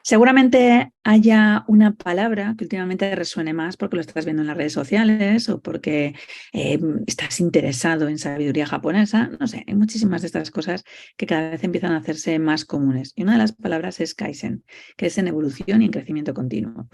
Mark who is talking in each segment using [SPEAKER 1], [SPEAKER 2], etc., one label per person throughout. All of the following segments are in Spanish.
[SPEAKER 1] Seguramente haya una palabra que últimamente resuene más porque lo estás viendo en las redes sociales o porque eh, estás interesado en sabiduría japonesa. No sé, hay muchísimas de estas cosas que cada vez empiezan a hacerse más comunes. Y una de las palabras es Kaizen, que es en evolución y en crecimiento continuo.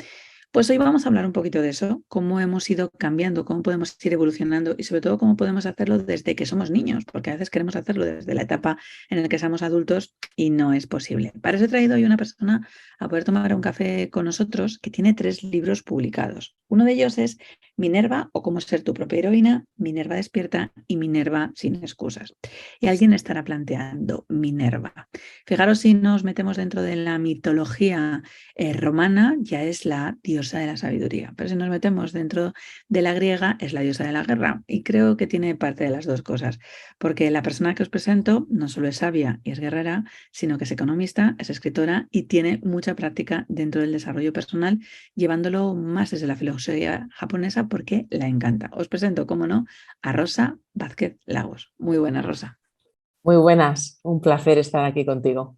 [SPEAKER 1] Pues hoy vamos a hablar un poquito de eso, cómo hemos ido cambiando, cómo podemos ir evolucionando y sobre todo cómo podemos hacerlo desde que somos niños, porque a veces queremos hacerlo desde la etapa en la que somos adultos y no es posible. Para eso he traído hoy una persona a poder tomar un café con nosotros que tiene 3 libros publicados. Uno de ellos es Minerva o Cómo ser tu propia heroína, Minerva despierta y Minerva sin excusas. Y alguien estará planteando Minerva. Fijaros si nos metemos dentro de la mitología romana, ya es la diosa de la sabiduría, pero si nos metemos dentro de la griega es la diosa de la guerra y creo que tiene parte de las dos cosas, porque la persona que os presento no solo es sabia y es guerrera, sino que es economista, es escritora y tiene mucha práctica dentro del desarrollo personal, llevándolo más desde la filosofía japonesa porque la encanta. Os presento, como no, a Rosa Vázquez Lagos. Muy buena, Rosa.
[SPEAKER 2] Muy buenas, un placer estar aquí contigo.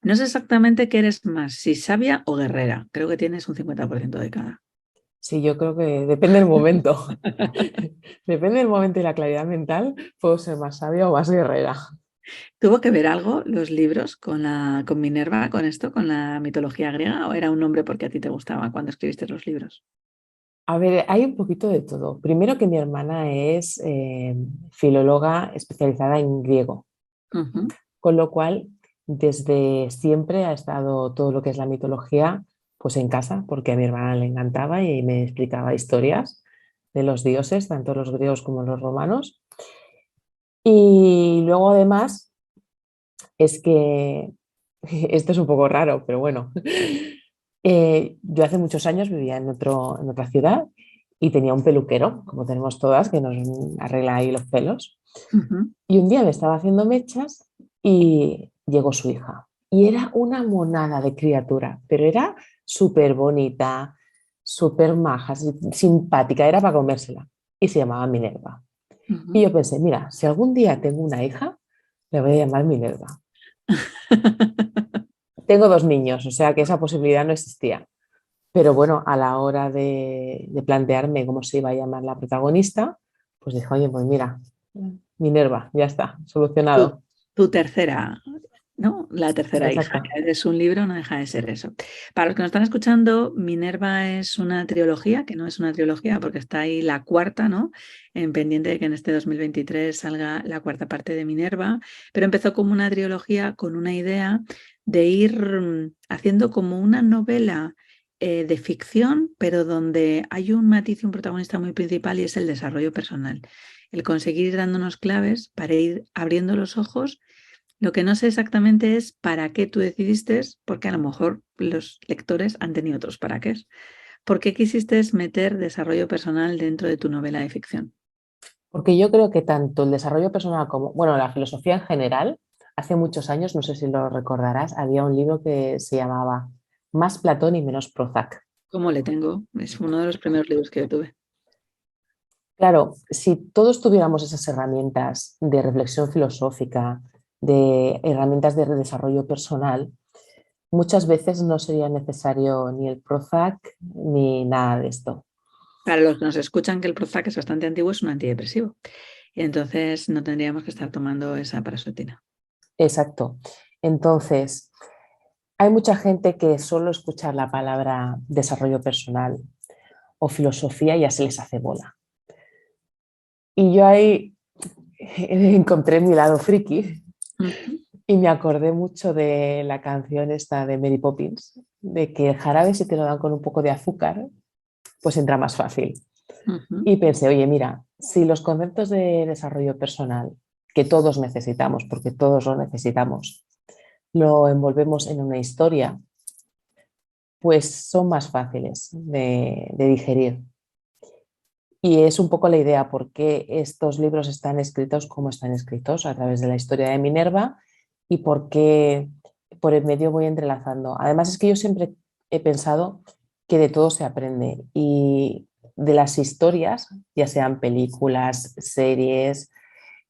[SPEAKER 1] No sé exactamente qué eres más, si sabia o guerrera. Creo que tienes un 50% de cada.
[SPEAKER 2] Sí, yo creo que depende del momento. Depende del momento y la claridad mental, puedo ser más sabia o más guerrera.
[SPEAKER 1] ¿Tuvo que ver algo los libros con Minerva, con esto, con la mitología griega, o era un nombre porque a ti te gustaba cuando escribiste los libros?
[SPEAKER 2] A ver, hay un poquito de todo. Primero que mi hermana es filóloga especializada en griego,
[SPEAKER 1] Ujú.
[SPEAKER 2] con lo cual desde siempre ha estado todo lo que es la mitología pues en casa, porque a mi hermana le encantaba y me explicaba historias de los dioses, tanto los griegos como los romanos. Y luego además es que esto es un poco raro, pero bueno. Yo hace muchos años vivía en otra ciudad y tenía un peluquero, como tenemos todas, que nos arregla ahí los pelos.
[SPEAKER 1] Ujú.
[SPEAKER 2] Y un día me estaba haciendo mechas y llegó su hija. Y era una monada de criatura, pero era súper bonita, súper maja, simpática, era para comérsela. Y se llamaba Minerva. Y
[SPEAKER 1] Ujú.
[SPEAKER 2] yo pensé, mira, si algún día tengo una hija, le voy a llamar Minerva. Tengo dos niños, o sea que esa posibilidad no existía. Pero bueno, a la hora de plantearme cómo se iba a llamar la protagonista, pues dije, oye, pues mira, Minerva, ya está,
[SPEAKER 1] Tu,
[SPEAKER 2] solucionado.
[SPEAKER 1] tu tercera, ¿no? La tercera hija,
[SPEAKER 2] Exacto.
[SPEAKER 1] que es un libro, no deja de ser eso. Para los que nos están escuchando, Minerva es una trilogía, que no es una trilogía porque está ahí la cuarta, ¿no? En pendiente de que en este 2023 salga la cuarta parte de Minerva, pero empezó como una trilogía con una idea de ir haciendo como una novela de ficción, pero donde hay un matiz y un protagonista muy principal y es el desarrollo personal. El conseguir ir dándonos claves para ir abriendo los ojos. Lo que no sé exactamente es para qué tú decidiste, porque a lo mejor los lectores han tenido otros para qué. ¿Por qué quisiste meter desarrollo personal dentro de tu novela de ficción?
[SPEAKER 2] Porque yo creo que tanto el desarrollo personal como, bueno, la filosofía en general, hace muchos años, no sé si lo recordarás, había un libro que se llamaba Más Platón y menos Prozac.
[SPEAKER 1] ¿Cómo le tengo? Es uno de los primeros libros que yo tuve.
[SPEAKER 2] Claro, si todos tuviéramos esas herramientas de reflexión filosófica, de herramientas de desarrollo personal, muchas veces no sería necesario ni el Prozac ni nada de esto.
[SPEAKER 1] Para los que nos escuchan que el Prozac es bastante antiguo, es un antidepresivo. Y entonces no tendríamos que estar tomando esa paracetina.
[SPEAKER 2] Exacto. Entonces, hay mucha gente que solo escuchar la palabra desarrollo personal o filosofía ya se les hace bola. Y yo ahí encontré mi lado friki
[SPEAKER 1] Ujú.
[SPEAKER 2] y me acordé mucho de la canción esta de Mary Poppins, de que el jarabe si te lo dan con un poco de azúcar, pues entra más fácil.
[SPEAKER 1] Ujú.
[SPEAKER 2] Y pensé, oye, mira, si los conceptos de desarrollo personal, que todos necesitamos, porque todos lo necesitamos, lo envolvemos en una historia, pues son más fáciles de digerir. Y es un poco la idea por qué estos libros están escritos como están escritos, a través de la historia de Minerva y por qué por el medio voy entrelazando. Además es que yo siempre he pensado que de todo se aprende y de las historias, ya sean películas, series,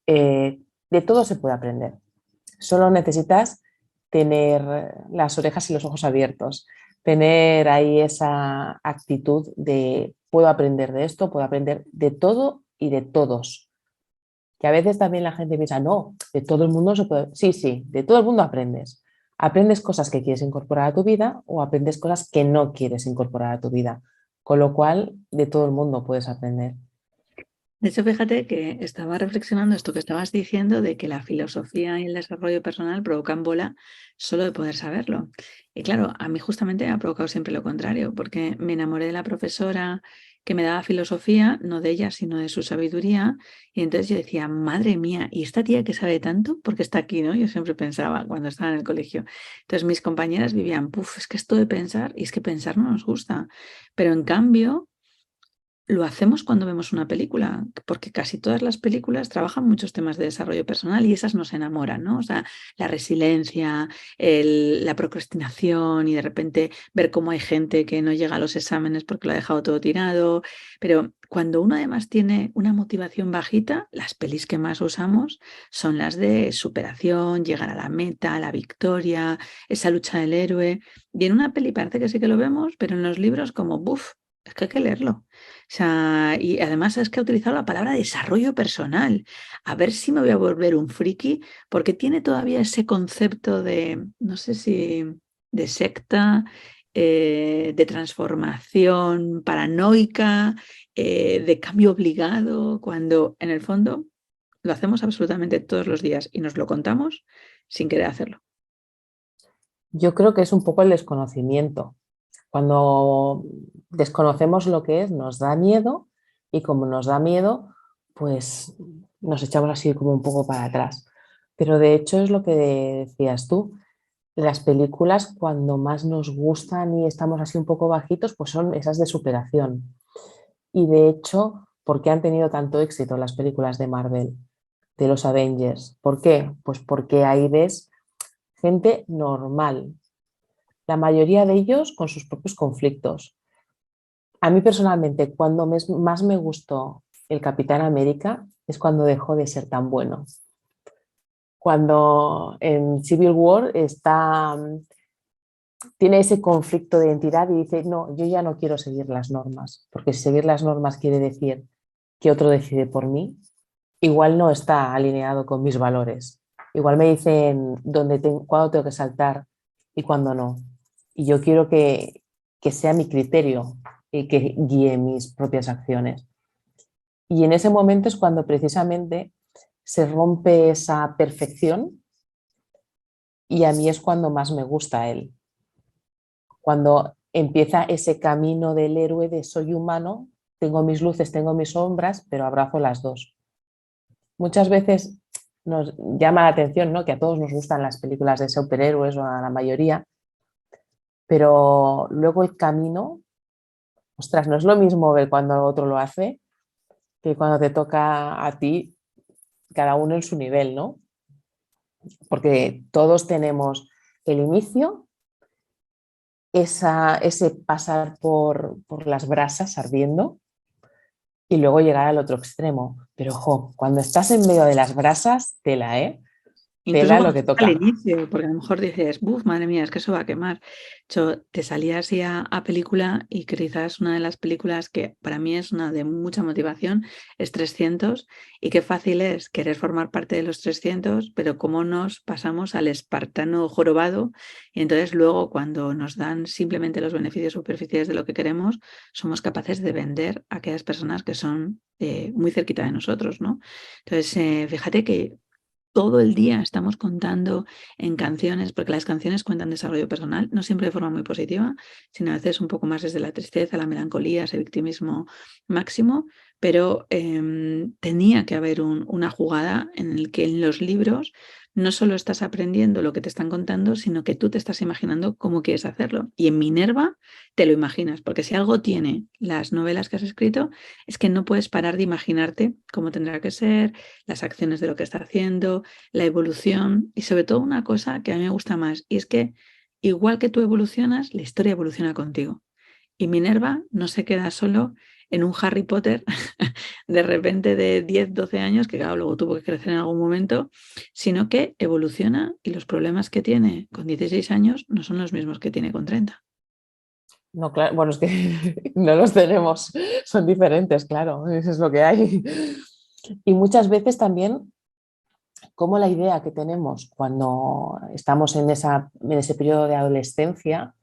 [SPEAKER 2] de todo se puede aprender. Solo necesitas tener las orejas y los ojos abiertos, tener ahí esa actitud de puedo aprender de esto, puedo aprender de todo y de todos. Que a veces también la gente piensa, no, de todo el mundo se puede. Sí, sí, de todo el mundo aprendes. Aprendes cosas que quieres incorporar a tu vida o aprendes cosas que no quieres incorporar a tu vida. Con lo cual, de todo el mundo puedes aprender.
[SPEAKER 1] De hecho, fíjate que estaba reflexionando esto que estabas diciendo de que la filosofía y el desarrollo personal provocan bola solo de poder saberlo. Y claro, a mí justamente me ha provocado siempre lo contrario, porque me enamoré de la profesora que me daba filosofía, no de ella, sino de su sabiduría. Y entonces yo decía, madre mía, ¿y esta tía que sabe tanto? Porque está aquí, ¿no? Yo siempre pensaba cuando estaba en el colegio. Entonces mis compañeras vivían, puf, es que esto de pensar, y es que pensar no nos gusta. Pero en cambio lo hacemos cuando vemos una película, porque casi todas las películas trabajan muchos temas de desarrollo personal y esas nos enamoran, ¿no? O sea, la resiliencia, la procrastinación y de repente ver cómo hay gente que no llega a los exámenes porque lo ha dejado todo tirado. Pero cuando uno además tiene una motivación bajita, las pelis que más usamos son las de superación, llegar a la meta, la victoria, esa lucha del héroe. Y en una peli parece que sí que lo vemos, pero en los libros como, buf, es que hay que leerlo. O sea, y además es que ha utilizado la palabra desarrollo personal. A ver si me voy a volver un friki, porque tiene todavía ese concepto de, no sé si, de secta, de transformación paranoica, de cambio obligado, cuando en el fondo lo hacemos absolutamente todos los días y nos lo contamos sin querer hacerlo.
[SPEAKER 2] Yo creo que es un poco el desconocimiento. Cuando desconocemos lo que es, nos da miedo y como nos da miedo, pues nos echamos así como un poco para atrás. Pero de hecho es lo que decías tú. Las películas cuando más nos gustan y estamos así un poco bajitos, pues son esas de superación. Y de hecho, ¿por qué han tenido tanto éxito las películas de Marvel, de los Avengers? ¿Por qué? Pues porque ahí ves gente normal, la mayoría de ellos con sus propios conflictos. A mí personalmente, cuando más me gustó el Capitán América es cuando dejó de ser tan bueno. Cuando en Civil War tiene ese conflicto de identidad y dice, no, yo ya no quiero seguir las normas, porque seguir las normas quiere decir que otro decide por mí, igual no está alineado con mis valores. Igual me dicen cuándo tengo que saltar y cuándo no. Y yo quiero que sea mi criterio el que guíe mis propias acciones. Y en ese momento es cuando precisamente se rompe esa perfección y a mí es cuando más me gusta él. Cuando empieza ese camino del héroe de soy humano, tengo mis luces, tengo mis sombras, pero abrazo las dos. Muchas veces nos llama la atención, ¿no?, que a todos nos gustan las películas de superhéroes o a la mayoría, pero luego el camino, ostras, no es lo mismo ver cuando otro lo hace que cuando te toca a ti, cada uno en su nivel, ¿no? Porque todos tenemos el inicio, ese pasar por las brasas ardiendo y luego llegar al otro extremo. Pero, ojo, cuando estás en medio de las brasas, tela, ¿eh?
[SPEAKER 1] Incluso
[SPEAKER 2] Tela lo
[SPEAKER 1] cuando
[SPEAKER 2] que
[SPEAKER 1] estás al
[SPEAKER 2] toca.
[SPEAKER 1] inicio, porque a lo mejor dices, buf, madre mía, es que eso va a quemar. De hecho, te salías ya a película y quizás una de las películas que para mí es una de mucha motivación es 300 y qué fácil es querer formar parte de los 300, pero cómo nos pasamos al espartano jorobado y entonces luego cuando nos dan simplemente los beneficios superficiales de lo que queremos, somos capaces de vender a aquellas personas que son muy cerquita de nosotros, ¿no? Entonces, fíjate que todo el día estamos contando en canciones, porque las canciones cuentan desarrollo personal, no siempre de forma muy positiva, sino a veces un poco más desde la tristeza, la melancolía, ese victimismo máximo, pero tenía que haber una jugada en el que en los libros no solo estás aprendiendo lo que te están contando, sino que tú te estás imaginando cómo quieres hacerlo. Y en Minerva te lo imaginas, porque si algo tiene las novelas que has escrito, es que no puedes parar de imaginarte cómo tendrá que ser, las acciones de lo que está haciendo, la evolución y sobre todo una cosa que a mí me gusta más y es que igual que tú evolucionas, la historia evoluciona contigo. Y Minerva no se queda solo en un Harry Potter de repente de 10, 12 años, que claro, luego tuvo que crecer en algún momento, sino que evoluciona y los problemas que tiene con 16 años no son los mismos que tiene con 30.
[SPEAKER 2] No, claro, bueno, es que no los tenemos, son diferentes, claro, eso es lo que hay. Y muchas veces también, como la idea que tenemos cuando estamos en ese periodo de adolescencia,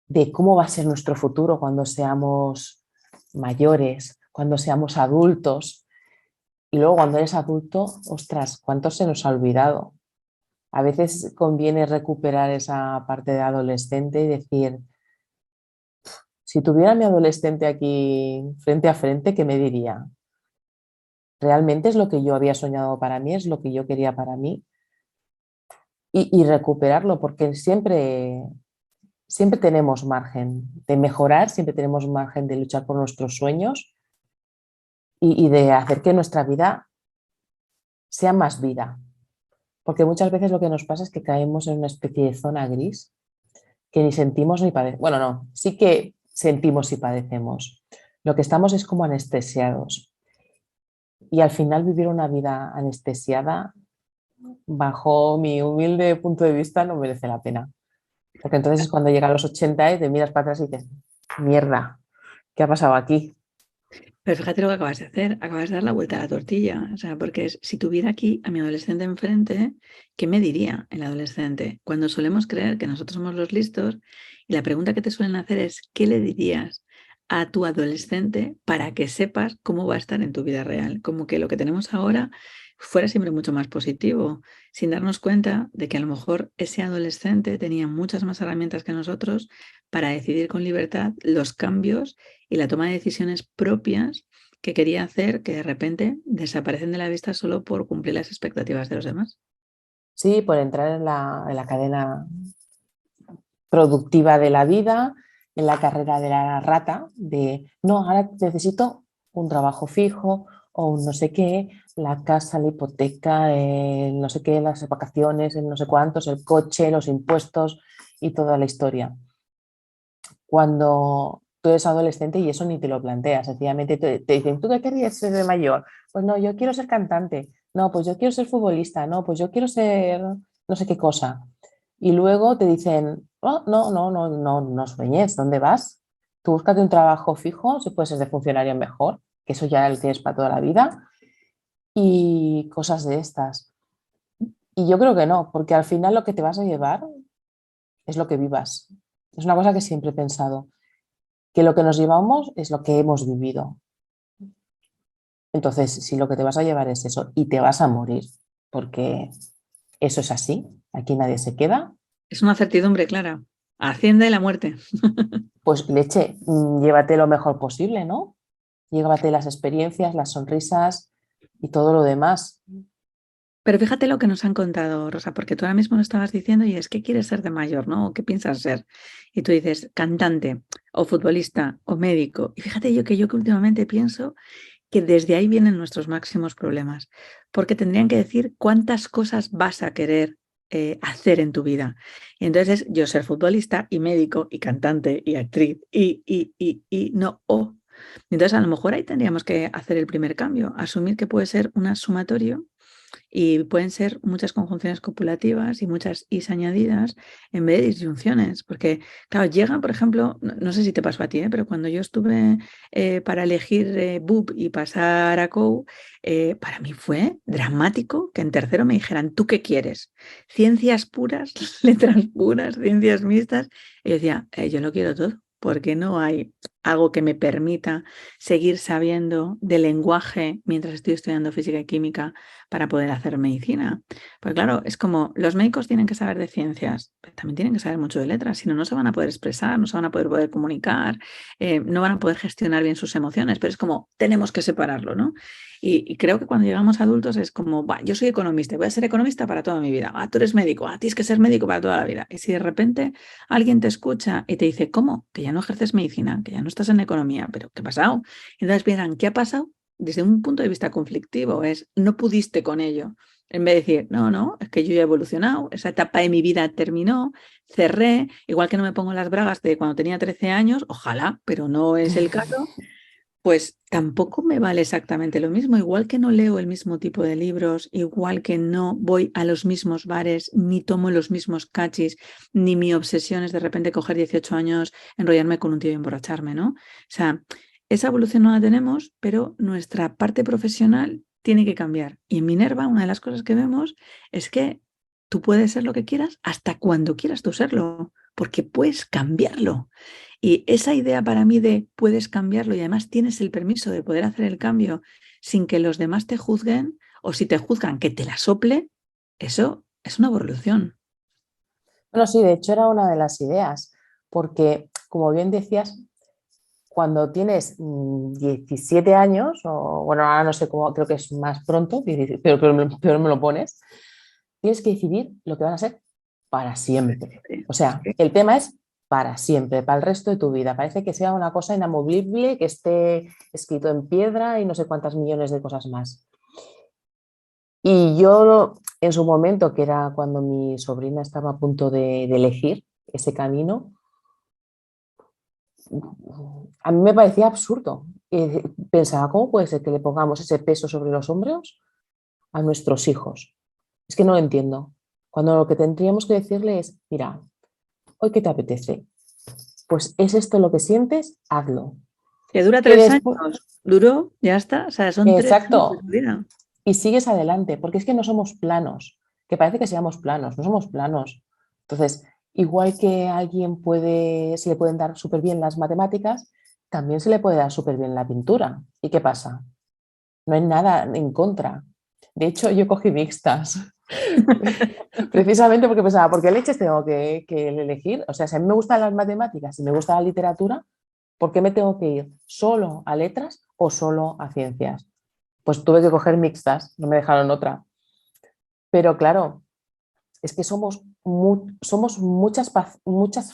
[SPEAKER 2] de cómo va a ser nuestro futuro cuando seamos mayores, cuando seamos adultos, y luego cuando eres adulto, ostras, ¿cuánto se nos ha olvidado? A veces conviene recuperar esa parte de adolescente y decir, si tuviera a mi adolescente aquí frente a frente, ¿qué me diría? ¿Realmente es lo que yo había soñado para mí? ¿Es lo que yo quería para mí? Y recuperarlo, porque siempre tenemos margen de mejorar, siempre tenemos margen de luchar por nuestros sueños y de hacer que nuestra vida sea más vida. Porque muchas veces lo que nos pasa es que caemos en una especie de zona gris que ni sentimos ni padecemos. Bueno, no, sí que sentimos y padecemos. Lo que estamos es como anestesiados. Y al final vivir una vida anestesiada, bajo mi humilde punto de vista, no merece la pena. Porque entonces es cuando llegan los 80 y te miras para atrás y dices, mierda, ¿qué ha pasado aquí?
[SPEAKER 1] Pero fíjate lo que acabas de hacer, acabas de dar la vuelta a la tortilla, o sea, porque si tuviera aquí a mi adolescente enfrente, ¿qué me diría el adolescente? Cuando solemos creer que nosotros somos los listos y la pregunta que te suelen hacer es, ¿qué le dirías a tu adolescente para que sepas cómo va a estar en tu vida real? Como que lo que tenemos ahora fuera siempre mucho más positivo, sin darnos cuenta de que a lo mejor ese adolescente tenía muchas más herramientas que nosotros para decidir con libertad los cambios y la toma de decisiones propias que quería hacer, que de repente desaparecen de la vista solo por cumplir las expectativas de los demás.
[SPEAKER 2] Sí, por entrar en la cadena productiva de la vida, en la carrera de la rata, de no, ahora necesito un trabajo fijo o un no sé qué, la casa, la hipoteca, el no sé qué, las vacaciones, el no sé cuántos, el coche, los impuestos y toda la historia. Cuando tú eres adolescente y eso ni te lo planteas, sencillamente te dicen, ¿tú qué querías ser de mayor? Pues no, yo quiero ser cantante, no, pues yo quiero ser futbolista, no, pues yo quiero ser no sé qué cosa. Y luego te dicen, oh, no, no, no, no, no sueñes, ¿dónde vas? Tú búscate un trabajo fijo, si puedes ser de funcionario mejor, que eso ya lo tienes para toda la vida, y cosas de estas. Y yo creo que no, porque al final lo que te vas a llevar es lo que vivas. Es una cosa que siempre he pensado, que lo que nos llevamos es lo que hemos vivido. Entonces, si lo que te vas a llevar es eso y te vas a morir, porque eso es así, aquí nadie se queda,
[SPEAKER 1] Es una certidumbre clara. Hacienda y la muerte.
[SPEAKER 2] pues leche, llévate lo mejor posible, ¿no? Llévate las experiencias, las sonrisas y todo lo demás.
[SPEAKER 1] Pero fíjate lo que nos han contado, Rosa, porque tú ahora mismo lo estabas diciendo y es que quieres ser de mayor, ¿no? ¿O qué piensas ser? Y tú dices cantante o futbolista o médico. Y fíjate yo que últimamente pienso que desde ahí vienen nuestros máximos problemas, porque tendrían que decir cuántas cosas vas a querer hacer en tu vida. Y entonces yo ser futbolista y médico y cantante y actriz y no o. Entonces a lo mejor ahí tendríamos que hacer el primer cambio, asumir que puede ser un sumatorio y pueden ser muchas conjunciones copulativas y muchas is añadidas en vez de disyunciones, porque, claro, llegan, por ejemplo, no sé si te pasó a ti, pero cuando yo estuve para elegir BUP y pasar a COU, para mí fue dramático que en tercero me dijeran, ¿tú qué quieres? Ciencias puras, letras puras, ciencias mixtas. Y yo decía, yo lo quiero todo. Porque no hay algo que me permita seguir sabiendo de lenguaje mientras estoy estudiando física y química para poder hacer medicina? Pues claro, es como los médicos tienen que saber de ciencias, pero también tienen que saber mucho de letras, si no, no se van a poder expresar, no se van a poder comunicar, no van a poder gestionar bien sus emociones, pero es como tenemos que separarlo, ¿no? Y creo que cuando llegamos a adultos es como, yo soy economista, voy a ser economista para toda mi vida. Tú eres médico, tienes que ser médico para toda la vida. Y si de repente alguien te escucha y te dice, ¿cómo? Que ya no ejerces medicina, que ya no estás en economía, pero ¿qué ha pasado? Y entonces piensan, ¿qué ha pasado? Desde un punto de vista conflictivo, es no pudiste con ello. En vez de decir, no, no, es que yo ya he evolucionado, esa etapa de mi vida terminó, cerré, igual que no me pongo las bragas de cuando tenía 13 años, ojalá, pero no es el caso. pues tampoco me vale exactamente lo mismo, igual que no leo el mismo tipo de libros, igual que no voy a los mismos bares, ni tomo los mismos cachis, ni mi obsesión es de repente coger 18 años, enrollarme con un tío y emborracharme, ¿no? O sea, esa evolución no la tenemos, pero nuestra parte profesional tiene que cambiar. Y en Minerva, una de las cosas que vemos es que tú puedes ser lo que quieras hasta cuando quieras tú serlo, porque puedes cambiarlo. Y esa idea para mí de puedes cambiarlo y además tienes el permiso de poder hacer el cambio sin que los demás te juzguen o si te juzgan que te la sople, eso es una evolución.
[SPEAKER 2] Bueno, sí, de hecho era una de las ideas, porque como bien decías, cuando tienes 17 años, o bueno, ahora no sé cómo, creo que es más pronto, peor me lo pones, tienes que decidir lo que van a ser para siempre. O sea,
[SPEAKER 1] Sí.
[SPEAKER 2] el tema es para siempre, para el resto de tu vida. Parece que sea una cosa inamovible, que esté escrito en piedra y no sé cuántas millones de cosas más. Y yo en su momento, que era cuando mi sobrina estaba a punto de elegir ese camino, a mí me parecía absurdo. Pensaba, ¿cómo puede ser que le pongamos ese peso sobre los hombros a nuestros hijos? Es que no lo entiendo. Cuando lo que tendríamos que decirle es, mira, ¿hoy qué te apetece? Pues es esto lo que sientes, hazlo.
[SPEAKER 1] Que dura
[SPEAKER 2] Que
[SPEAKER 1] 3 años,
[SPEAKER 2] después,
[SPEAKER 1] duró, ya está, o sea, son 3 años de tu
[SPEAKER 2] exacto,
[SPEAKER 1] vida.
[SPEAKER 2] y sigues adelante, porque es que no somos planos, que parece que seamos planos, no somos planos. Entonces, igual que a alguien se le pueden dar súper bien las matemáticas, también se le puede dar súper bien la pintura. ¿Y qué pasa? No hay nada en contra. De hecho, yo cogí mixtas, precisamente porque pensaba, ¿por qué leches tengo que elegir? O sea, si a mí me gustan las matemáticas y me gusta la literatura, ¿por qué me tengo que ir solo a letras o solo a ciencias? Pues tuve que coger mixtas, no me dejaron otra. Pero claro, es que somos muchas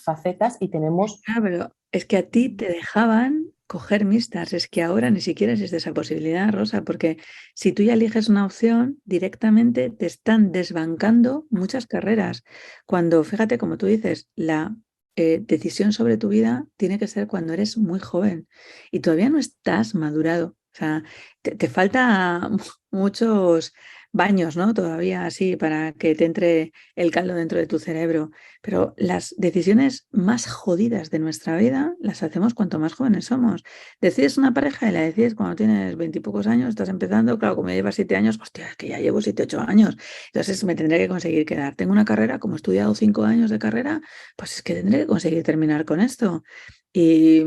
[SPEAKER 2] facetas y tenemos...
[SPEAKER 1] Ah, pero es que a ti te dejaban coger mixtas, es que ahora ni siquiera existe esa posibilidad, Rosa, porque si tú ya eliges una opción, directamente te están desbancando muchas carreras. Cuando, fíjate, como tú dices, la decisión sobre tu vida tiene que ser cuando eres muy joven y todavía no estás madurado. O sea, te falta muchos baños, ¿no? Todavía así para que te entre el caldo dentro de tu cerebro. Pero las decisiones más jodidas de nuestra vida las hacemos cuanto más jóvenes somos. Decides una pareja y la decides cuando tienes 20 y pocos años, estás empezando, claro, como ya llevas 7 años, hostia, es que ya llevo 7, 8 años. Entonces me tendré que conseguir quedar. Tengo una carrera, como he estudiado 5 años de carrera, pues es que tendré que conseguir terminar con esto. Y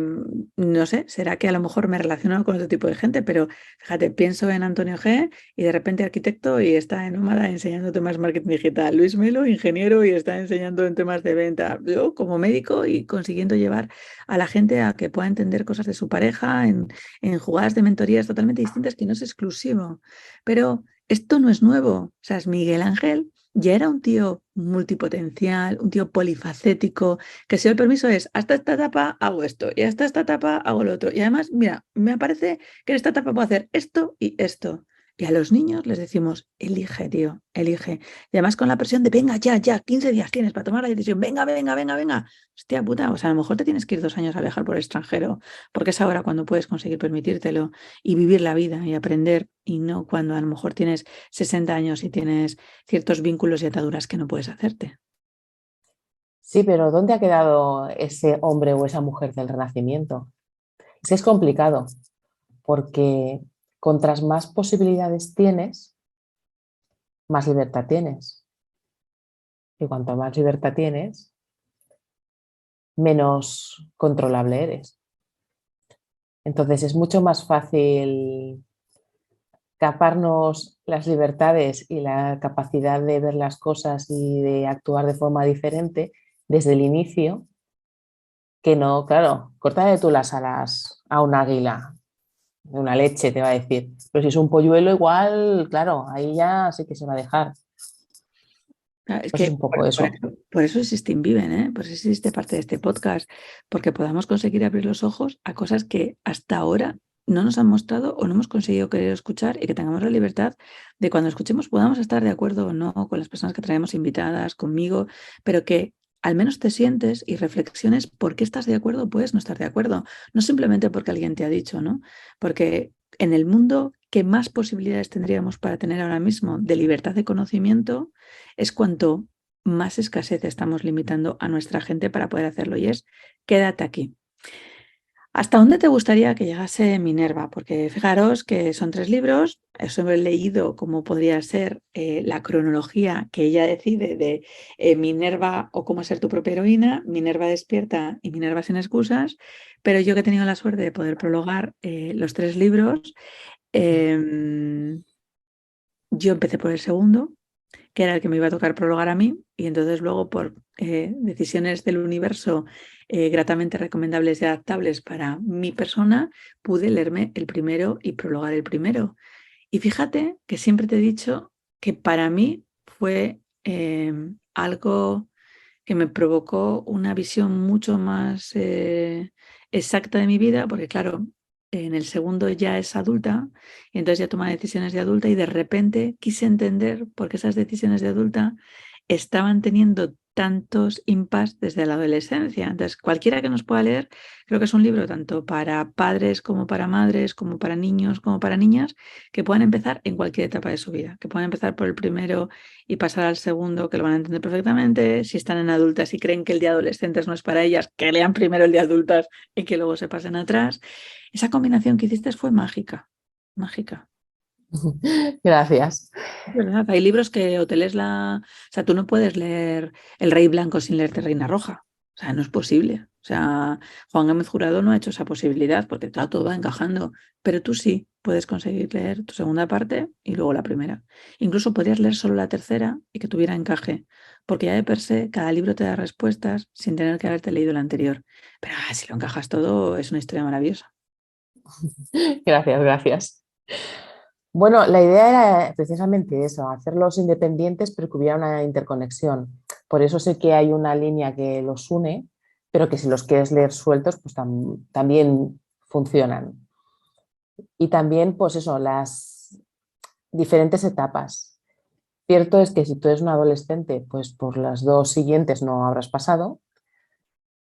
[SPEAKER 1] no sé, será que a lo mejor me relaciono con otro tipo de gente, pero fíjate, pienso en Antonio G y de repente arquitecto y está en Nómada enseñando temas de marketing digital. Luis Melo, ingeniero y está enseñando en temas de venta. Yo como médico y consiguiendo llevar a la gente a que pueda entender cosas de su pareja en jugadas de mentorías totalmente distintas, que no es exclusivo. Pero esto no es nuevo. O sea, es Miguel Ángel. Ya era un tío multipotencial, un tío polifacético, que si el permiso es hasta esta etapa hago esto y hasta esta etapa hago lo otro. Y además, mira, me parece que en esta etapa puedo hacer esto y esto. Y a los niños les decimos, elige, tío, elige. Y además con la presión de, venga, ya, ya, 15 días tienes para tomar la decisión, venga, venga, venga, venga. Hostia puta, o sea, a lo mejor te tienes que ir 2 años a viajar por el extranjero, porque es ahora cuando puedes conseguir permitírtelo y vivir la vida y aprender, y no cuando a lo mejor tienes 60 años y tienes ciertos vínculos y ataduras que no puedes hacerte.
[SPEAKER 2] Sí, pero ¿dónde ha quedado ese hombre o esa mujer del Renacimiento? Es que es complicado, porque contras más posibilidades tienes, más libertad tienes. Y cuanto más libertad tienes, menos controlable eres. Entonces es mucho más fácil caparnos las libertades y la capacidad de ver las cosas y de actuar de forma diferente desde el inicio, que no, claro, córtale tú las alas a un águila, de una leche te va a decir, pero si es un polluelo igual, claro, ahí ya sí que se va a dejar.
[SPEAKER 1] Ah, es
[SPEAKER 2] Pues es
[SPEAKER 1] que
[SPEAKER 2] un poco eso.
[SPEAKER 1] por eso existe Inviven, ¿eh? Por eso existe parte de este podcast, porque podamos conseguir abrir los ojos a cosas que hasta ahora no nos han mostrado o no hemos conseguido querer escuchar y que tengamos la libertad de cuando escuchemos podamos estar de acuerdo o no con las personas que traemos invitadas, conmigo, pero que al menos te sientes y reflexiones por qué estás de acuerdo o puedes no estar de acuerdo. No simplemente porque alguien te ha dicho, ¿no? Porque en el mundo, ¿qué más posibilidades tendríamos para tener ahora mismo de libertad de conocimiento? Es cuanto más escasez estamos limitando a nuestra gente para poder hacerlo. Y es, quédate aquí. ¿Hasta dónde te gustaría que llegase Minerva? Porque fijaros que son 3 libros, eso he leído cómo podría ser la cronología que ella decide de Minerva o cómo ser tu propia heroína, Minerva despierta y Minerva sin excusas, pero yo que he tenido la suerte de poder prologar los 3 libros, yo empecé por el segundo, que era el que me iba a tocar prologar a mí, y entonces luego por decisiones del universo gratamente recomendables y adaptables para mi persona, pude leerme el primero y prologar el primero. Y fíjate que siempre te he dicho que para mí fue algo que me provocó una visión mucho más exacta de mi vida, porque claro, en el segundo ya es adulta y entonces ya toma decisiones de adulta y de repente quise entender por qué esas decisiones de adulta estaban teniendo tantos impas desde la adolescencia. Entonces, cualquiera que nos pueda leer, creo que es un libro tanto para padres como para madres, como para niños, como para niñas, que puedan empezar en cualquier etapa de su vida, que puedan empezar por el primero y pasar al segundo, que lo van a entender perfectamente. Si están en adultas y creen que el de adolescentes no es para ellas, que lean primero el de adultas y que luego se pasen atrás. Esa combinación que hiciste fue mágica, mágica.
[SPEAKER 2] Gracias.
[SPEAKER 1] ¿Verdad? Hay libros que o te lees o sea, tú no puedes leer El Rey Blanco sin leerte Reina Roja. O sea, no es posible. O sea, Juan Gómez Jurado no ha hecho esa posibilidad porque claro, todo va encajando. Pero tú sí puedes conseguir leer tu segunda parte y luego la primera. Incluso podrías leer solo la tercera y que tuviera encaje. Porque ya de per se, cada libro te da respuestas sin tener que haberte leído el anterior. Pero si lo encajas todo, es una historia maravillosa.
[SPEAKER 2] Gracias, gracias. Bueno, la idea era precisamente eso, hacerlos independientes, pero que hubiera una interconexión. Por eso sé que hay una línea que los une, pero que si los quieres leer sueltos, pues también funcionan. Y también, pues eso, las diferentes etapas. Cierto es que si tú eres un adolescente, pues por las 2 siguientes no habrás pasado,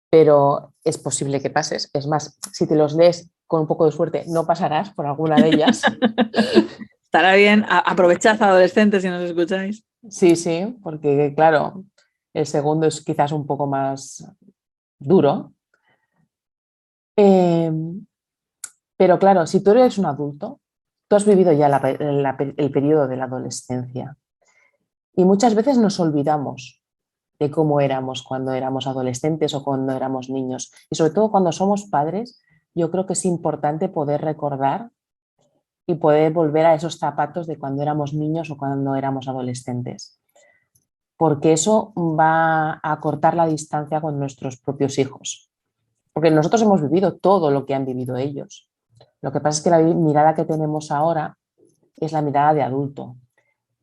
[SPEAKER 2] pero es posible que pases. Es más, si te los lees con un poco de suerte, no pasarás por alguna de ellas.
[SPEAKER 1] Estará bien. Aprovechad, adolescentes, si nos escucháis.
[SPEAKER 2] Sí, sí, porque claro, el segundo es quizás un poco más duro. Eh, pero claro, si tú eres un adulto, tú has vivido ya el periodo de la adolescencia y muchas veces nos olvidamos de cómo éramos cuando éramos adolescentes o cuando éramos niños. Y sobre todo cuando somos padres, yo creo que es importante poder recordar y poder volver a esos zapatos de cuando éramos niños o cuando éramos adolescentes, porque eso va a cortar la distancia con nuestros propios hijos. Porque nosotros hemos vivido todo lo que han vivido ellos. Lo que pasa es que la mirada que tenemos ahora es la mirada de adulto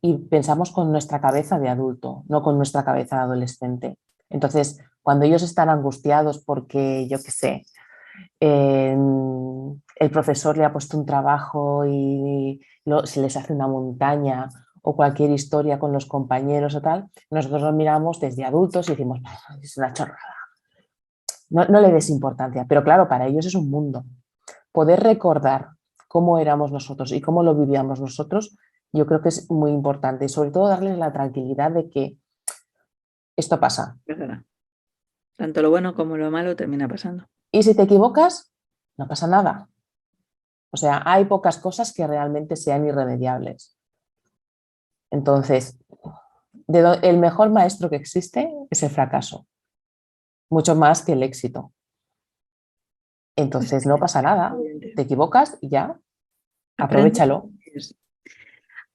[SPEAKER 2] y pensamos con nuestra cabeza de adulto, no con nuestra cabeza de adolescente. Entonces, cuando ellos están angustiados porque, yo qué sé, el profesor le ha puesto un trabajo y se les hace una montaña o cualquier historia con los compañeros o tal, nosotros lo miramos desde adultos y decimos, es una chorrada. No, no le des importancia, pero claro, para ellos es un mundo. Poder recordar cómo éramos nosotros y cómo lo vivíamos nosotros, yo creo que es muy importante y sobre todo darles la tranquilidad de que esto pasa.
[SPEAKER 1] Tanto lo bueno como lo malo termina pasando.
[SPEAKER 2] Y si te equivocas, no pasa nada. O sea, hay pocas cosas que realmente sean irremediables. Entonces, el mejor maestro que existe es el fracaso, mucho más que el éxito. Entonces, no pasa nada. Te equivocas y ya,
[SPEAKER 1] Aprende.
[SPEAKER 2] aprovéchalo.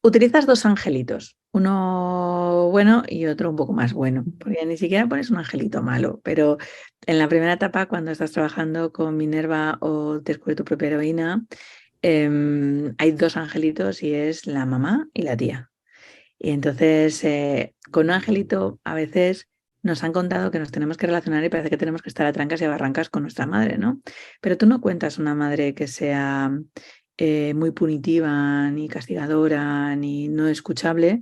[SPEAKER 1] Utilizas 2 angelitos, uno bueno y otro un poco más bueno, porque ni siquiera pones un angelito malo, pero en la primera etapa, cuando estás trabajando con Minerva o Descubre tu propia heroína, hay 2 angelitos y es la mamá y la tía. Y entonces, con un angelito a veces nos han contado que nos tenemos que relacionar y parece que tenemos que estar a trancas y a barrancas con nuestra madre, ¿no? Pero tú no cuentas una madre que sea muy punitiva, ni castigadora, ni no escuchable.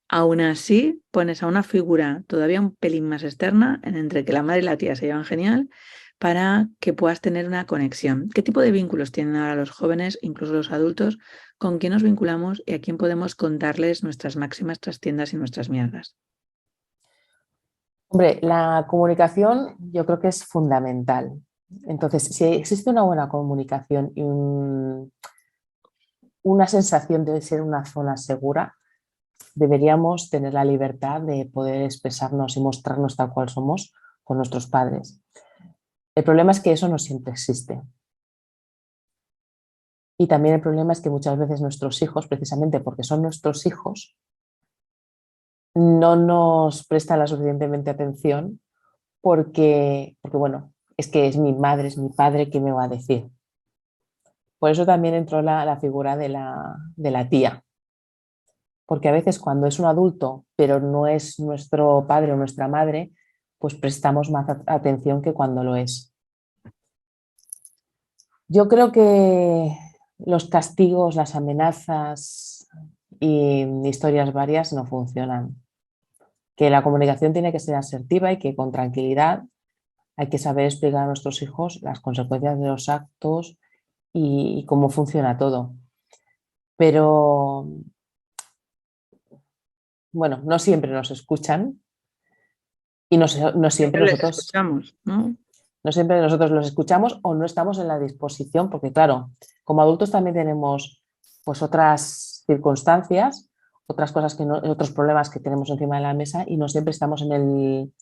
[SPEAKER 1] Aún así, pones a una figura todavía un pelín más externa, entre que la madre y la tía se llevan genial, para que puedas tener una conexión. ¿Qué tipo de vínculos tienen ahora los jóvenes, incluso los adultos? ¿Con quién nos vinculamos y a quién podemos contarles nuestras máximas trastiendas y nuestras mierdas?
[SPEAKER 2] Hombre, la comunicación yo creo que es fundamental. Entonces, si existe una buena comunicación y una sensación de ser una zona segura, deberíamos tener la libertad de poder expresarnos y mostrarnos tal cual somos con nuestros padres. El problema es que eso no siempre existe. Y también el problema es que muchas veces nuestros hijos, precisamente porque son nuestros hijos, no nos prestan la suficientemente atención porque bueno, es que es mi madre, es mi padre, ¿qué me va a decir? Por eso también entró la figura de la tía, porque a veces cuando es un adulto, pero no es nuestro padre o nuestra madre, pues prestamos más atención que cuando lo es. Yo creo que los castigos, las amenazas y historias varias no funcionan, que la comunicación tiene que ser asertiva y que con tranquilidad hay que saber explicar a nuestros hijos las consecuencias de los actos y cómo funciona todo. Pero bueno, no siempre nos escuchan y no siempre
[SPEAKER 1] Siempre les
[SPEAKER 2] nosotros,
[SPEAKER 1] escuchamos, ¿no?
[SPEAKER 2] no siempre nosotros los escuchamos o no estamos en la disposición, porque claro, como adultos también tenemos pues otras circunstancias, otras cosas que no, otros problemas que tenemos encima de la mesa y no siempre estamos en el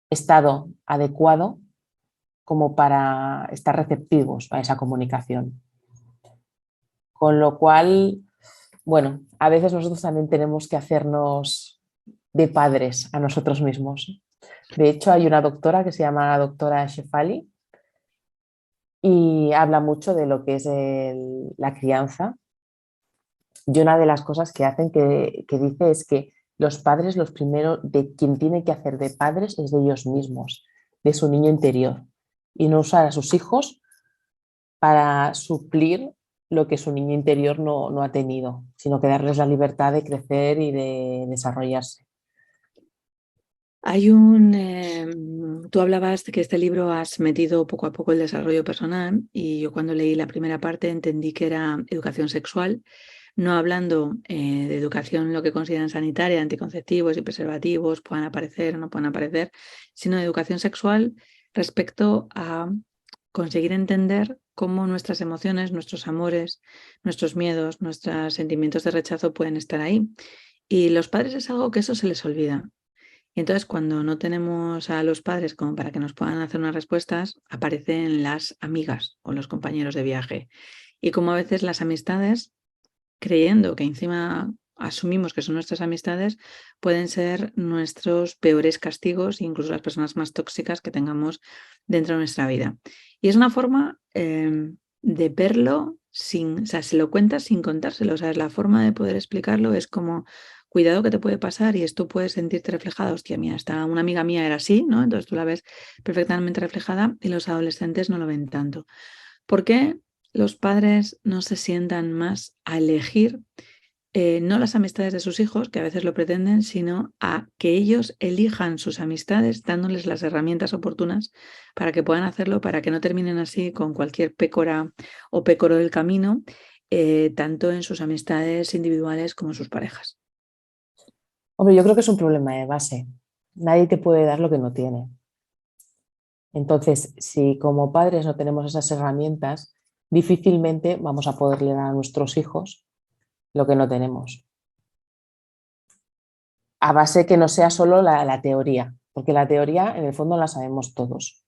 [SPEAKER 2] estado adecuado como para estar receptivos a esa comunicación. Con lo cual, bueno, a veces nosotros también tenemos que hacernos de padres a nosotros mismos. De hecho, hay una doctora que se llama la doctora Shefali y habla mucho de lo que es la crianza. Y una de las cosas que hacen que dice es que los padres, los primeros, de quien tiene que hacer de padres es de ellos mismos, de su niño interior, y no usar a sus hijos para suplir lo que su niño interior no ha tenido, sino que darles la libertad de crecer y de desarrollarse.
[SPEAKER 1] Hay tú hablabas de que este libro has metido poco a poco el desarrollo personal y yo cuando leí la primera parte entendí que era educación sexual, no hablando de educación lo que consideran sanitaria, anticonceptivos y preservativos, puedan aparecer o no puedan aparecer, sino de educación sexual respecto a conseguir entender cómo nuestras emociones, nuestros amores, nuestros miedos, nuestros sentimientos de rechazo pueden estar ahí. Y los padres es algo que eso se les olvida. Y entonces, cuando no tenemos a los padres como para que nos puedan hacer unas respuestas, aparecen las amigas o los compañeros de viaje. Y como a veces las amistades, creyendo que encima asumimos que son nuestras amistades, pueden ser nuestros peores castigos, incluso las personas más tóxicas que tengamos dentro de nuestra vida. Y es una forma de verlo sin, o sea, se lo cuentas sin contárselo. O sea, es la forma de poder explicarlo es como, cuidado que te puede pasar y esto puedes sentirte reflejada. Hostia, mía, una amiga mía era así, ¿no? Entonces tú la ves perfectamente reflejada y los adolescentes no lo ven tanto. ¿Por qué los padres no se sientan más a elegir no las amistades de sus hijos, que a veces lo pretenden, sino a que ellos elijan sus amistades dándoles las herramientas oportunas para que puedan hacerlo, para que no terminen así con cualquier pécora o pécoro del camino, tanto en sus amistades individuales como en sus parejas?
[SPEAKER 2] Hombre, yo creo que es un problema de base. Nadie te puede dar lo que no tiene. Entonces, si como padres no tenemos esas herramientas, difícilmente vamos a poderle dar a nuestros hijos lo que no tenemos. A base que no sea solo la teoría, porque la teoría en el fondo la sabemos todos,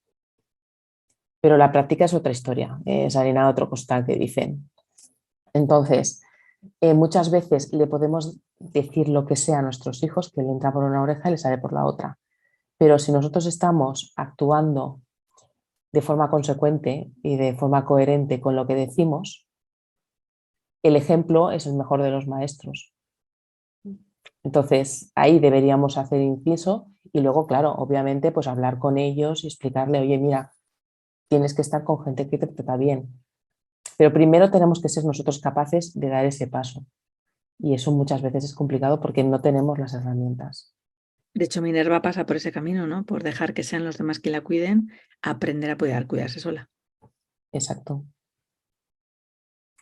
[SPEAKER 2] pero la práctica es otra historia, es harina de otro costal que dicen. Entonces, muchas veces le podemos decir lo que sea a nuestros hijos, que le entra por una oreja y le sale por la otra, pero si nosotros estamos actuando de forma consecuente y de forma coherente con lo que decimos, el ejemplo es el mejor de los maestros. Entonces, ahí deberíamos hacer inciso y luego, claro, obviamente, pues hablar con ellos y explicarle, oye, mira, tienes que estar con gente que te trata bien. Pero primero tenemos que ser nosotros capaces de dar ese paso. Y eso muchas veces es complicado porque no tenemos las herramientas.
[SPEAKER 1] De hecho, Minerva pasa por ese camino, ¿no? Por dejar que sean los demás quien la cuiden, aprender a poder cuidarse sola.
[SPEAKER 2] Exacto.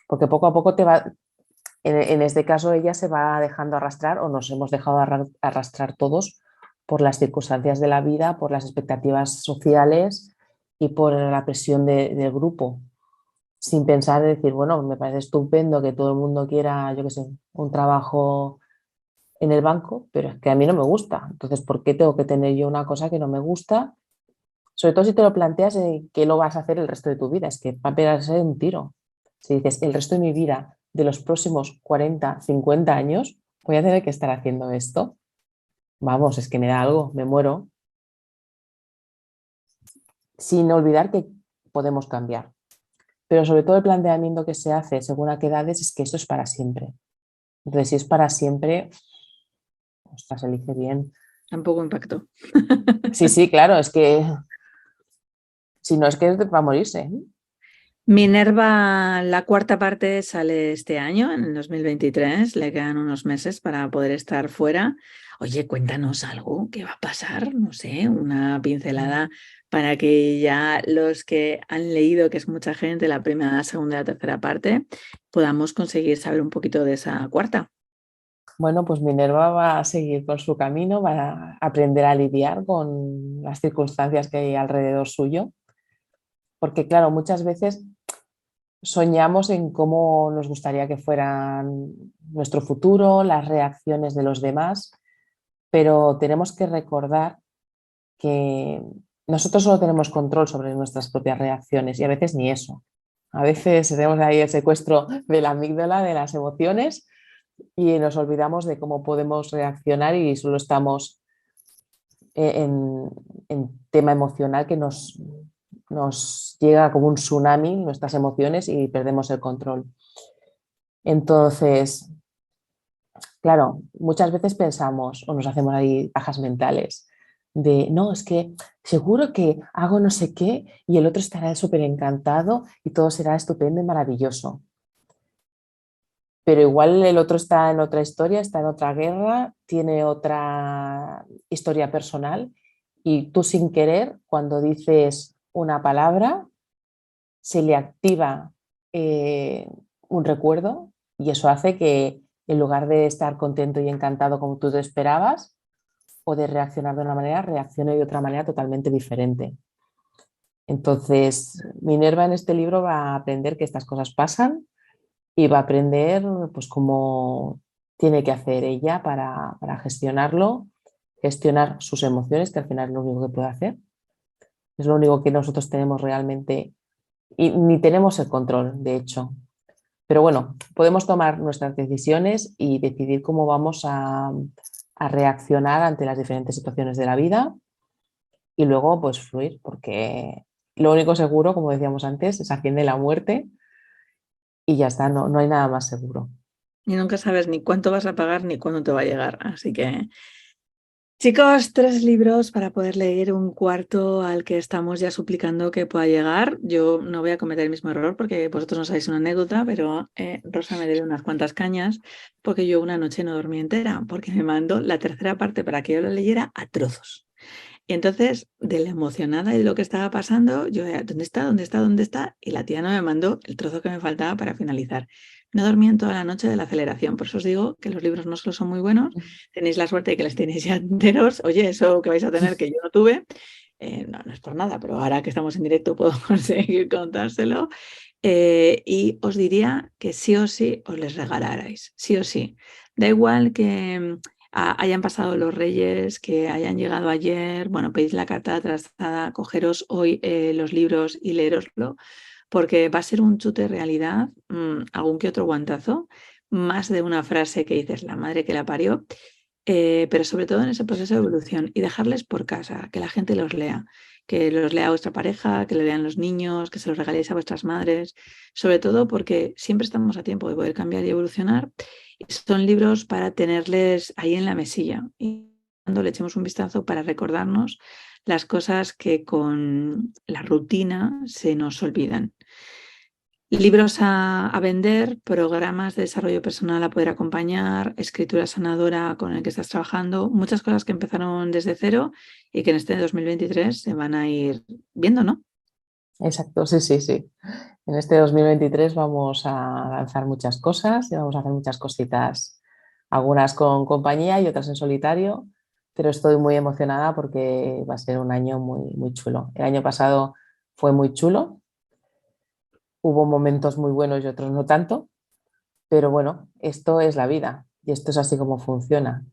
[SPEAKER 2] Porque poco a poco en este caso ella se va dejando arrastrar o nos hemos dejado arrastrar todos por las circunstancias de la vida, por las expectativas sociales y por la presión del grupo, sin pensar en decir, bueno, me parece estupendo que todo el mundo quiera, yo qué sé, un trabajo en el banco, pero es que a mí no me gusta. Entonces, ¿por qué tengo que tener yo una cosa que no me gusta? Sobre todo si te lo planteas que lo vas a hacer el resto de tu vida, es que va a pegarse un tiro. Si dices, el resto de mi vida, de los próximos 40, 50 años, voy a tener que estar haciendo esto. Vamos, es que me da algo, me muero. Sin olvidar que podemos cambiar. Pero sobre todo el planteamiento que se hace según a qué edades es que esto es para siempre. Entonces, si es para siempre, ostras, elige bien.
[SPEAKER 1] Tampoco impactó.
[SPEAKER 2] Sí, sí, claro, es que si no es que es para morirse. ¿Eh?
[SPEAKER 1] Minerva, la cuarta parte sale este año, en el 2023. Le quedan unos meses para poder estar fuera. Oye, cuéntanos algo, ¿qué va a pasar? No sé, una pincelada para que ya los que han leído, que es mucha gente, la primera, la segunda y la tercera parte, podamos conseguir saber un poquito de esa cuarta.
[SPEAKER 2] Bueno, pues Minerva va a seguir con su camino, va a aprender a lidiar con las circunstancias que hay alrededor suyo, porque claro, muchas veces soñamos en cómo nos gustaría que fueran nuestro futuro, las reacciones de los demás, pero tenemos que recordar que nosotros solo tenemos control sobre nuestras propias reacciones y a veces ni eso. A veces tenemos ahí el secuestro de la amígdala, de las emociones y nos olvidamos de cómo podemos reaccionar y solo estamos en tema emocional que nos llega como un tsunami nuestras emociones y perdemos el control. Entonces, claro, muchas veces pensamos o nos hacemos ahí pajas mentales de, no, es que seguro que hago no sé qué y el otro estará súper encantado y todo será estupendo y maravilloso. Pero igual el otro está en otra historia, está en otra guerra, tiene otra historia personal y tú sin querer, cuando dices una palabra, se le activa un recuerdo y eso hace que en lugar de estar contento y encantado como tú te esperabas o de reaccionar de una manera, reaccione de otra manera totalmente diferente. Entonces, Minerva en este libro va a aprender que estas cosas pasan y va a aprender pues cómo tiene que hacer ella para gestionarlo, gestionar sus emociones, que al final es lo único que puede hacer. Es lo único que nosotros tenemos realmente y ni tenemos el control, de hecho. Pero bueno, podemos tomar nuestras decisiones y decidir cómo vamos a reaccionar ante las diferentes situaciones de la vida y luego pues fluir, porque lo único seguro, como decíamos antes, es Hacienda y la muerte y ya está, no hay nada más seguro.
[SPEAKER 1] Y nunca sabes ni cuánto vas a pagar ni cuándo te va a llegar. Así que, chicos, 3 libros para poder leer, un cuarto al que estamos ya suplicando que pueda llegar. Yo no voy a cometer el mismo error porque vosotros no sabéis una anécdota, pero Rosa me debe unas cuantas cañas porque yo una noche no dormí entera porque me mandó la tercera parte para que yo la leyera a trozos. Y entonces, de la emocionada y de lo que estaba pasando, yo, ¿dónde está? ¿Dónde está? ¿Dónde está? Y la tía no me mandó el trozo que me faltaba para finalizar. No dormí en toda la noche de la aceleración. Por eso os digo que los libros no solo son muy buenos, tenéis la suerte de que les tenéis ya enteros. Oye, eso que vais a tener que yo no tuve, no es por nada, pero ahora que estamos en directo puedo conseguir contárselo. Y os diría que sí o sí os les regalarais, sí o sí. Da igual que hayan pasado los reyes, que hayan llegado ayer, bueno, pedid la carta atrasada, cogeros hoy los libros y leeroslo, porque va a ser un chute de realidad, algún que otro guantazo, más de una frase que dices, la madre que la parió, pero sobre todo en ese proceso de evolución y dejarles por casa, que la gente los lea, que los lea a vuestra pareja, que lo lean los niños, que se los regaléis a vuestras madres, sobre todo porque siempre estamos a tiempo de poder cambiar y evolucionar. Y son libros para tenerles ahí en la mesilla y cuando le echemos un vistazo para recordarnos las cosas que con la rutina se nos olvidan. Libros a vender, programas de desarrollo personal a poder acompañar, escritura sanadora con el que estás trabajando, muchas cosas que empezaron desde cero y que en este 2023 se van a ir viendo, ¿no?
[SPEAKER 2] Exacto, sí, sí, sí. En este 2023 vamos a lanzar muchas cosas y vamos a hacer muchas cositas, algunas con compañía y otras en solitario, pero estoy muy emocionada porque va a ser un año muy, muy chulo. El año pasado fue muy chulo, hubo momentos muy buenos y otros no tanto, pero bueno, esto es la vida y esto es así como funciona.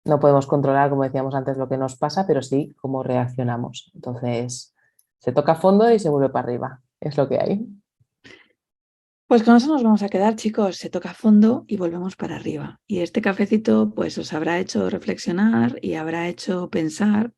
[SPEAKER 2] No podemos controlar, como decíamos antes, lo que nos pasa, pero sí cómo reaccionamos. Entonces, se toca fondo y se vuelve para arriba. Es lo que hay.
[SPEAKER 1] Pues con eso nos vamos a quedar, chicos. Se toca a fondo y volvemos para arriba. Y este cafecito, pues os habrá hecho reflexionar y habrá hecho pensar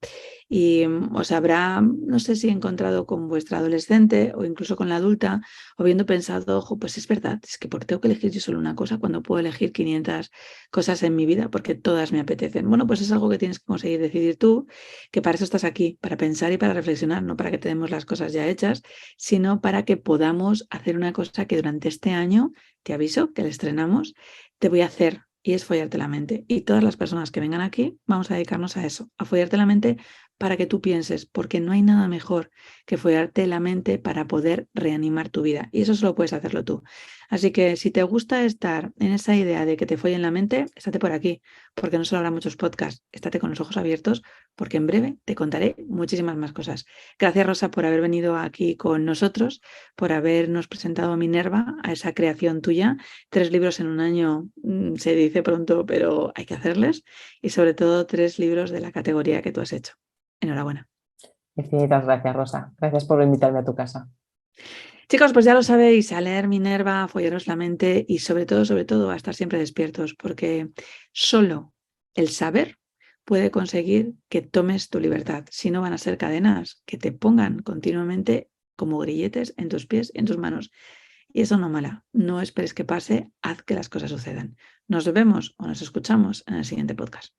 [SPEAKER 1] y os habrá, no sé si encontrado con vuestra adolescente o incluso con la adulta, o habiendo pensado, ojo, pues es verdad, es que porque tengo que elegir yo solo una cosa cuando puedo elegir 500 cosas en mi vida porque todas me apetecen. Bueno, pues es algo que tienes que conseguir decidir tú, que para eso estás aquí, para pensar y para reflexionar, no para que te demos las cosas ya hechas, sino para que podamos hacer una cosa que durante este año, te aviso que le estrenamos, te voy a hacer y es follarte la mente. Y todas las personas que vengan aquí vamos a dedicarnos a eso, a follarte la mente para que tú pienses, porque no hay nada mejor que follarte la mente para poder reanimar tu vida. Y eso solo puedes hacerlo tú. Así que si te gusta estar en esa idea de que te follen la mente, estate por aquí, porque no solo habrá muchos podcasts, estate con los ojos abiertos, porque en breve te contaré muchísimas más cosas. Gracias, Rosa, por haber venido aquí con nosotros, por habernos presentado a Minerva, a esa creación tuya. 3 libros en un año se dice pronto, pero hay que hacerles. Y sobre todo 3 libros de la categoría que tú has hecho. Enhorabuena.
[SPEAKER 2] Infinitas gracias, Rosa. Gracias por invitarme a tu casa.
[SPEAKER 1] Chicos, pues ya lo sabéis, a leer Minerva, a follaros la mente y sobre todo, a estar siempre despiertos, porque solo el saber puede conseguir que tomes tu libertad. Si no, van a ser cadenas que te pongan continuamente como grilletes en tus pies, en tus manos. Y eso no mala. No esperes que pase, haz que las cosas sucedan. Nos vemos o nos escuchamos en el siguiente podcast.